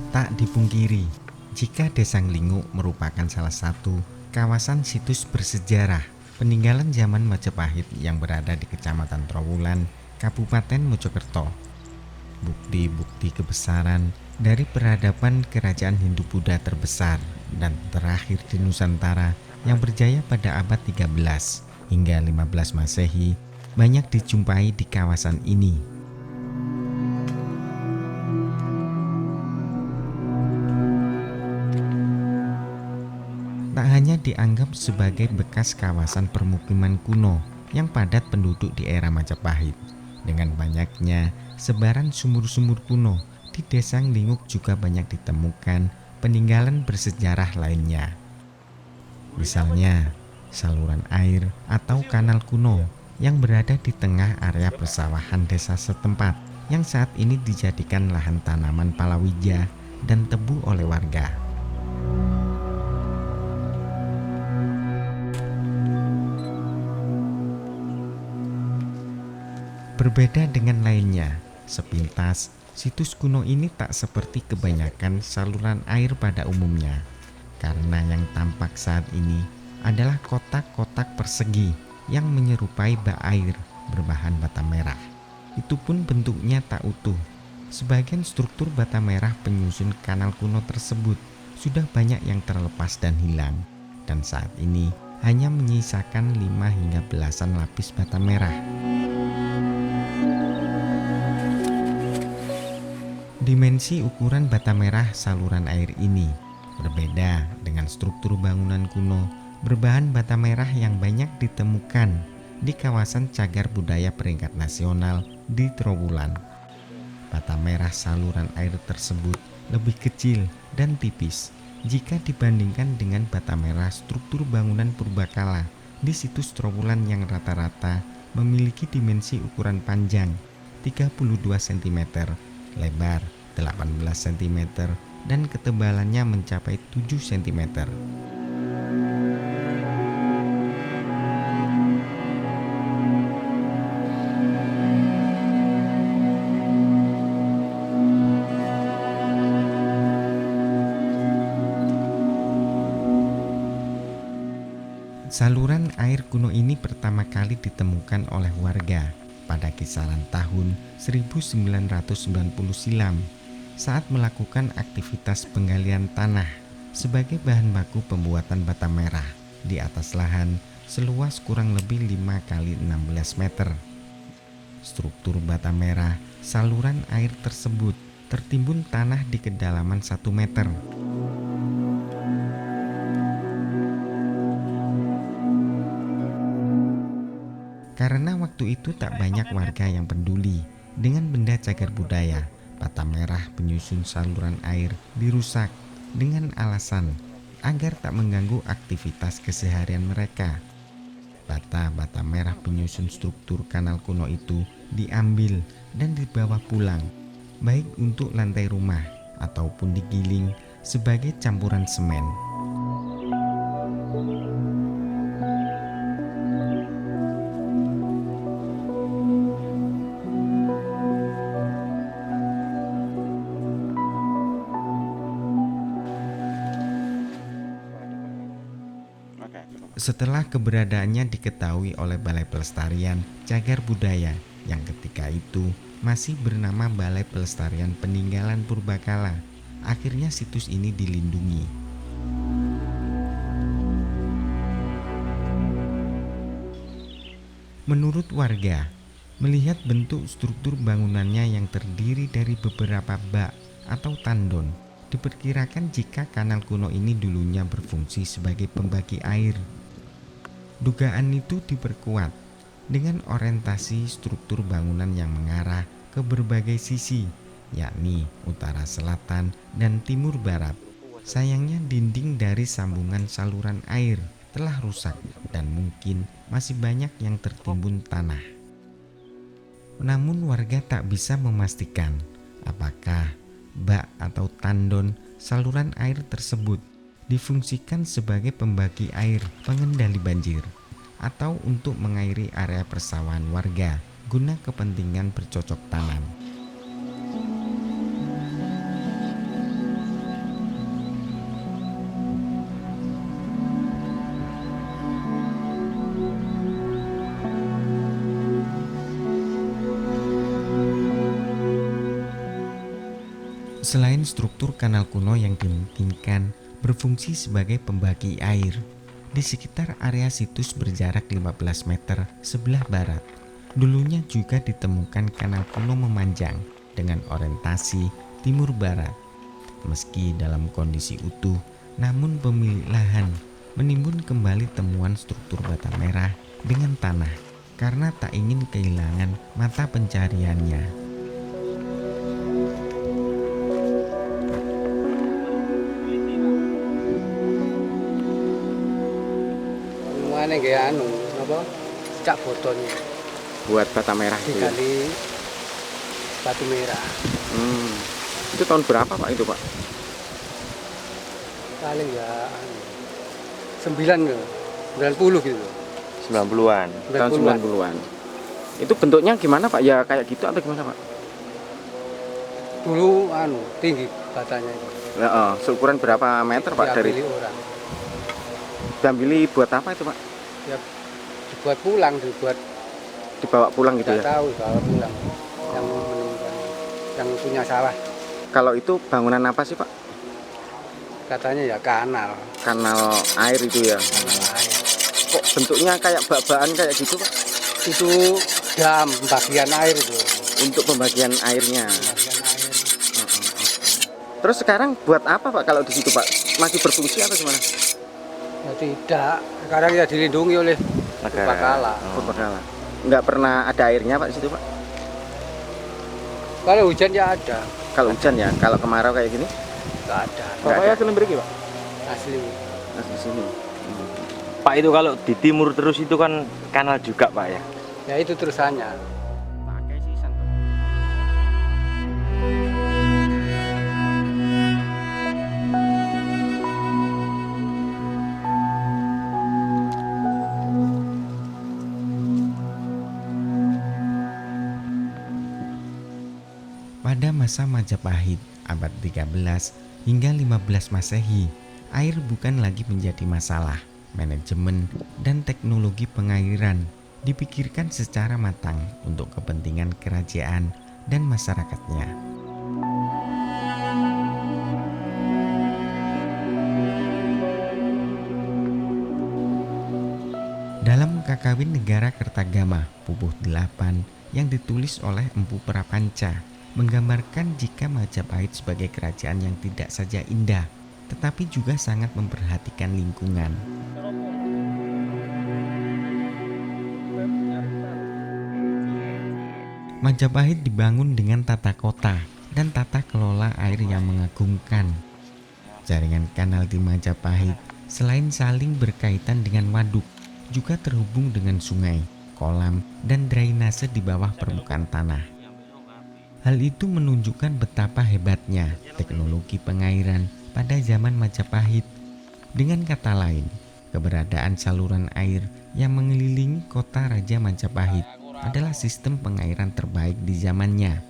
Tak dipungkiri, jika Desa Nglinguk merupakan salah satu kawasan situs bersejarah peninggalan zaman Majapahit yang berada di Kecamatan Trowulan, Kabupaten Mojokerto. Bukti-bukti kebesaran dari peradaban kerajaan Hindu-Buddha terbesar dan terakhir di Nusantara yang berjaya pada abad 13 hingga 15 Masehi banyak dijumpai di kawasan ini. Tak hanya dianggap sebagai bekas kawasan permukiman kuno yang padat penduduk di era Majapahit, dengan banyaknya sebaran sumur-sumur kuno di Desa Nglinguk juga banyak ditemukan peninggalan bersejarah lainnya. Misalnya, saluran air atau kanal kuno yang berada di tengah area persawahan desa setempat yang saat ini dijadikan lahan tanaman palawija dan tebu oleh warga. Berbeda dengan lainnya, sepintas situs kuno ini tak seperti kebanyakan saluran air pada umumnya, karena yang tampak saat ini adalah kotak-kotak persegi yang menyerupai bak air berbahan bata merah. Itu pun bentuknya tak utuh. Sebagian struktur bata merah penyusun kanal kuno tersebut sudah banyak yang terlepas dan hilang, dan saat ini hanya menyisakan 5 hingga belasan lapis bata merah. Dimensi ukuran bata merah saluran air ini berbeda dengan struktur bangunan kuno berbahan bata merah yang banyak ditemukan di kawasan cagar budaya peringkat nasional di Trowulan. Bata merah saluran air tersebut lebih kecil dan tipis jika dibandingkan dengan bata merah struktur bangunan purbakala di situs Trowulan yang rata-rata memiliki dimensi ukuran panjang 32 cm, lebar 18 cm, dan ketebalannya mencapai 7 cm. Saluran air kuno ini pertama kali ditemukan oleh warga pada kisaran tahun 1990 silam saat melakukan aktivitas penggalian tanah sebagai bahan baku pembuatan bata merah di atas lahan seluas kurang lebih 5 kali 16 meter. Struktur bata merah saluran air tersebut tertimbun tanah di kedalaman 1 meter. Karena waktu itu tak banyak warga yang peduli dengan benda cagar budaya, bata merah penyusun saluran air dirusak dengan alasan agar tak mengganggu aktivitas keseharian mereka. Bata merah penyusun struktur kanal kuno itu diambil dan dibawa pulang, baik untuk lantai rumah ataupun digiling sebagai campuran semen. Setelah keberadaannya diketahui oleh Balai Pelestarian Cagar Budaya yang ketika itu masih bernama Balai Pelestarian Peninggalan Purbakala, akhirnya situs ini dilindungi. Menurut warga, melihat bentuk struktur bangunannya yang terdiri dari beberapa bak atau tandon, diperkirakan jika kanal kuno ini dulunya berfungsi sebagai pembagi air. Dugaan itu diperkuat dengan orientasi struktur bangunan yang mengarah ke berbagai sisi, yakni utara, selatan, dan timur barat. Sayangnya dinding dari sambungan saluran air telah rusak dan mungkin masih banyak yang tertimbun tanah. Namun warga tak bisa memastikan apakah bak atau tandon saluran air tersebut difungsikan sebagai pembagi air pengendali banjir atau untuk mengairi area persawahan warga guna kepentingan bercocok tanam. Selain struktur kanal kuno yang dimungkinkan berfungsi sebagai pembagi air, di sekitar area situs berjarak 15 meter sebelah barat, dulunya juga ditemukan kanal kuno memanjang dengan orientasi timur barat. Meski dalam kondisi utuh, namun pemilik lahan menimbun kembali temuan struktur bata merah dengan tanah karena tak ingin kehilangan mata pencariannya. Mana kayak anu, apa? Cak botonnya Buat bata merah itu ya? dikali batu merah. Itu tahun berapa Pak itu Pak? Paling ya anu, 90 gitu. 90-an. Tahun 90-an. 90-an. Itu bentuknya gimana Pak? Ya kayak gitu atau gimana Pak? Dulu anu tinggi batanya itu. Ya, seukuran berapa meter Pak dari Diambil orang. diambil buat apa itu Pak? Ya dibuat pulang, Dibawa pulang gitu tidak ya? tahu bawa pulang. Yang menemukan, yang punya sawah Kalau itu bangunan apa sih Pak? katanya ya kanal, Kanal air itu ya? kanal air. Kok bentuknya kayak bak-bakan kayak gitu Pak? Itu dam bagian air itu. Untuk pembagian airnya. Bagian air. Terus sekarang buat apa Pak kalau di situ Pak? Masih berfungsi atau gimana? Ya tidak, sekarang ya dilindungi oleh Negara. Purbakala. Purbakala. Nggak pernah ada airnya Pak di situ Pak? Kalau hujan ya ada, Kalau hujan ya, kalau kemarau kayak gini? nggak ada. Nggak ada. Asli mriki, Pak. Asli. Di sini. Pak, itu kalau di timur terus itu kan kanal juga, Pak ya. Ya itu terusannya. Pada masa Majapahit abad 13 hingga 15 Masehi, air bukan lagi menjadi masalah. Manajemen dan teknologi pengairan dipikirkan secara matang untuk kepentingan kerajaan dan masyarakatnya. Dalam Kakawin Negara Kertagama Pupuh 8 yang ditulis oleh Empu Prapanca menggambarkan jika Majapahit sebagai kerajaan yang tidak saja indah, tetapi juga sangat memperhatikan lingkungan. Majapahit dibangun dengan tata kota dan tata kelola air yang mengagumkan. Jaringan kanal di Majapahit selain saling berkaitan dengan waduk, juga terhubung dengan sungai, kolam, dan drainase di bawah permukaan tanah. Hal itu menunjukkan betapa hebatnya teknologi pengairan pada zaman Majapahit. Dengan kata lain, keberadaan saluran air yang mengelilingi kota Raja Majapahit adalah sistem pengairan terbaik di zamannya.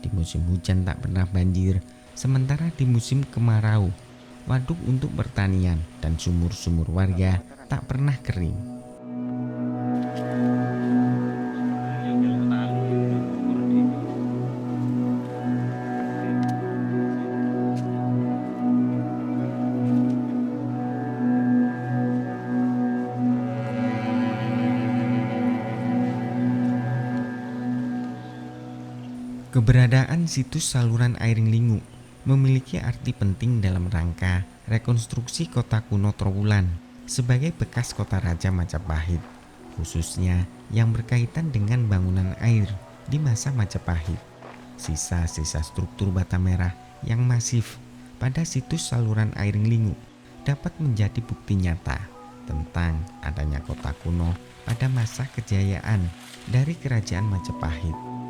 Di musim hujan tak pernah banjir, sementara di musim kemarau, waduk untuk pertanian dan sumur-sumur warga tak pernah kering. Keberadaan situs saluran air Lingu memiliki arti penting dalam rangka rekonstruksi kota kuno Trowulan sebagai bekas kota Raja Majapahit, khususnya yang berkaitan dengan bangunan air di masa Majapahit. Sisa-sisa struktur bata merah yang masif pada situs saluran air Lingu dapat menjadi bukti nyata tentang adanya kota kuno pada masa kejayaan dari Kerajaan Majapahit.